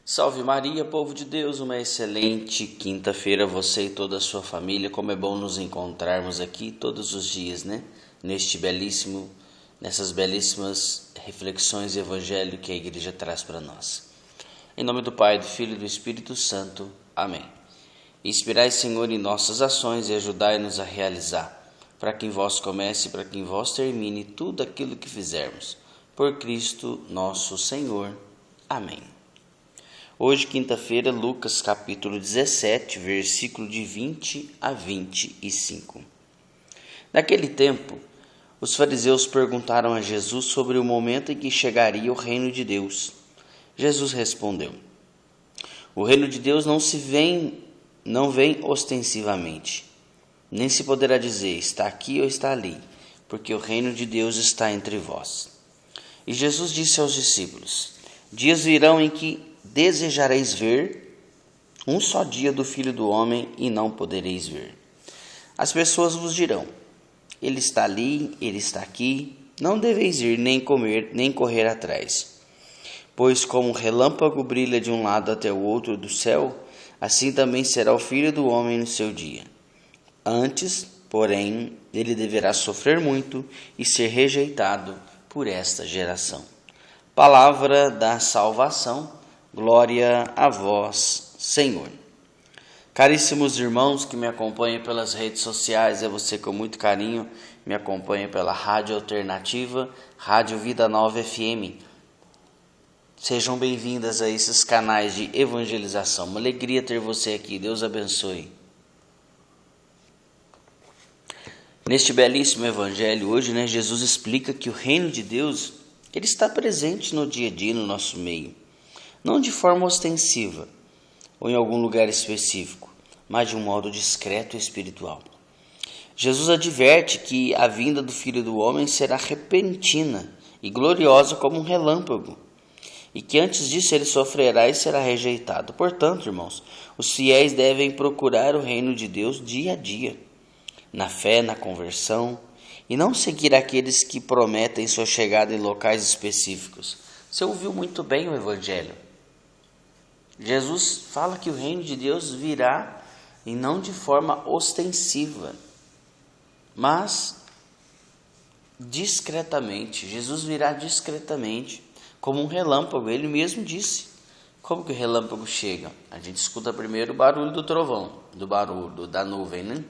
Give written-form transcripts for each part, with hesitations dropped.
Salve Maria, povo de Deus, uma excelente quinta-feira, você e toda a sua família. Como é bom nos encontrarmos aqui todos os dias, né? Nessas belíssimas reflexões do Evangelho que a igreja traz para nós. Em nome do Pai, do Filho e do Espírito Santo. Amém. Inspirai, Senhor, em nossas ações e ajudai-nos a realizar, para que em vós comece e para que em vós termine tudo aquilo que fizermos. Por Cristo nosso Senhor. Amém. Hoje, quinta-feira, Lucas capítulo 17, versículo de 20 a 25. Naquele tempo, os fariseus perguntaram a Jesus sobre o momento em que chegaria o reino de Deus. Jesus respondeu: O reino de Deus não vem ostensivamente, nem se poderá dizer está aqui ou está ali, porque o reino de Deus está entre vós. E Jesus disse aos discípulos: Dias virão em que desejareis ver um só dia do Filho do Homem e não podereis ver. As pessoas vos dirão: Ele está ali, ele está aqui, não deveis ir nem comer, nem correr atrás. Pois como o relâmpago brilha de um lado até o outro do céu, assim também será o Filho do Homem no seu dia. Antes, porém, ele deverá sofrer muito e ser rejeitado por esta geração. Palavra da salvação. Glória a vós, Senhor. Caríssimos irmãos que me acompanham pelas redes sociais, é você com muito carinho me acompanha pela Rádio Alternativa, Rádio Vida Nova FM. Sejam bem-vindas a esses canais de evangelização. Uma alegria ter você aqui. Deus abençoe. Neste belíssimo evangelho hoje, Jesus explica que o reino de Deus, ele está presente no dia a dia, no nosso meio. Não de forma ostensiva ou em algum lugar específico, mas de um modo discreto e espiritual. Jesus adverte que a vinda do Filho do Homem será repentina e gloriosa como um relâmpago, e que antes disso ele sofrerá e será rejeitado. Portanto, irmãos, os fiéis devem procurar o reino de Deus dia a dia, na fé, na conversão, e não seguir aqueles que prometem sua chegada em locais específicos. Você ouviu muito bem o Evangelho. Jesus fala que o reino de Deus virá e não de forma ostensiva, mas discretamente. Jesus virá discretamente, como um relâmpago. Ele mesmo disse. Como que o relâmpago chega? A gente escuta primeiro o barulho do trovão, do barulho da nuvem, né?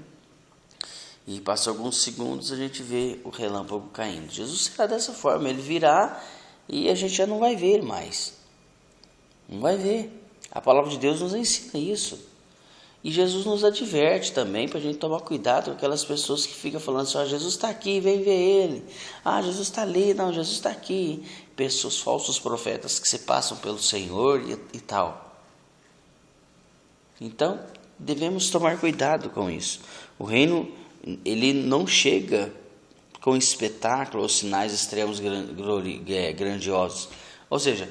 E passa alguns segundos a gente vê o relâmpago caindo. Jesus será dessa forma, ele virá e a gente já não vai ver mais. Não vai ver. A palavra de Deus nos ensina isso. E Jesus nos adverte também para a gente tomar cuidado com aquelas pessoas que ficam falando assim: Jesus está aqui, vem ver ele. Jesus está ali, não, Jesus está aqui. Pessoas, falsos profetas que se passam pelo Senhor e tal. Então, devemos tomar cuidado com isso. O reino, ele não chega com espetáculo ou sinais extremos grandiosos. Ou seja,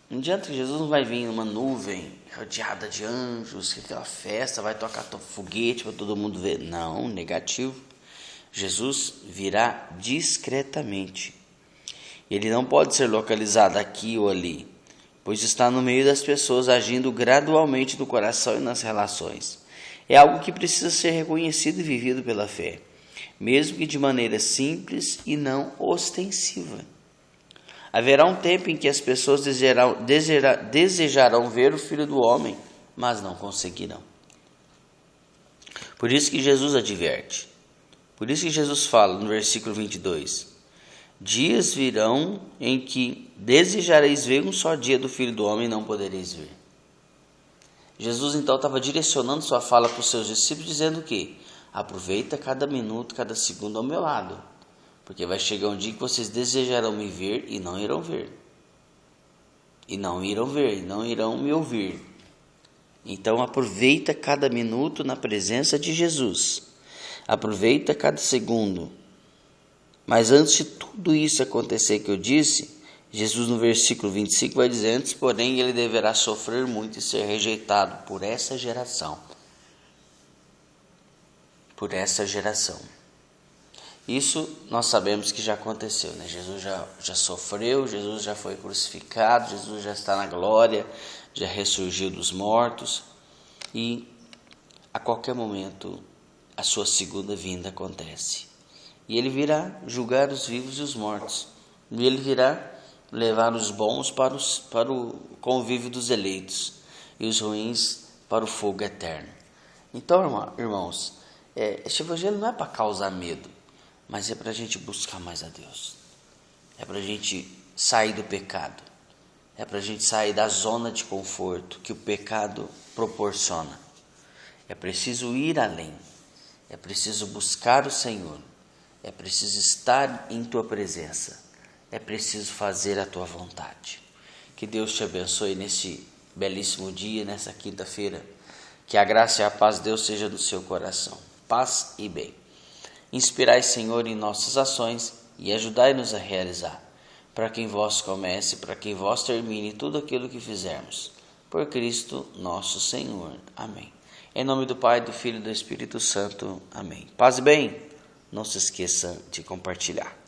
não adianta que Jesus não vai vir em uma nuvem rodeada de anjos, que aquela festa vai tocar foguete para todo mundo ver. Não, negativo. Jesus virá discretamente. Ele não pode ser localizado aqui ou ali, pois está no meio das pessoas, agindo gradualmente no coração e nas relações. É algo que precisa ser reconhecido e vivido pela fé, mesmo que de maneira simples e não ostensiva. Haverá um tempo em que as pessoas desejarão ver o Filho do Homem, mas não conseguirão. Por isso que Jesus adverte. Por isso que Jesus fala no versículo 22. Dias virão em que desejareis ver um só dia do Filho do Homem e não podereis ver. Jesus então estava direcionando sua fala para os seus discípulos, dizendo o quê? Aproveita cada minuto, cada segundo ao meu lado. Porque vai chegar um dia que vocês desejarão me ver e não irão ver. E não irão ver, e não irão me ouvir. Então aproveita cada minuto na presença de Jesus. Aproveita cada segundo. Mas antes de tudo isso acontecer que eu disse, Jesus no versículo 25 vai dizer: Antes, porém, ele deverá sofrer muito e ser rejeitado por essa geração. Por essa geração. Isso nós sabemos que já aconteceu, né? Jesus já sofreu, Jesus já foi crucificado, Jesus já está na glória, já ressurgiu dos mortos e a qualquer momento a sua segunda vinda acontece. E ele virá julgar os vivos e os mortos. E ele virá levar os bons para o convívio dos eleitos e os ruins para o fogo eterno. Então, irmãos, este evangelho não é para causar medo, mas é para a gente buscar mais a Deus. É para a gente sair do pecado. É para a gente sair da zona de conforto que o pecado proporciona. É preciso ir além. É preciso buscar o Senhor. É preciso estar em tua presença. É preciso fazer a tua vontade. Que Deus te abençoe nesse belíssimo dia, nessa quinta-feira. Que a graça e a paz de Deus seja do seu coração. Paz e bem. Inspirai, Senhor, em nossas ações e ajudai-nos a realizar, para que em vós comece, para que em vós termine tudo aquilo que fizermos. Por Cristo nosso Senhor. Amém. Em nome do Pai, do Filho e do Espírito Santo. Amém. Paz e bem. Não se esqueça de compartilhar.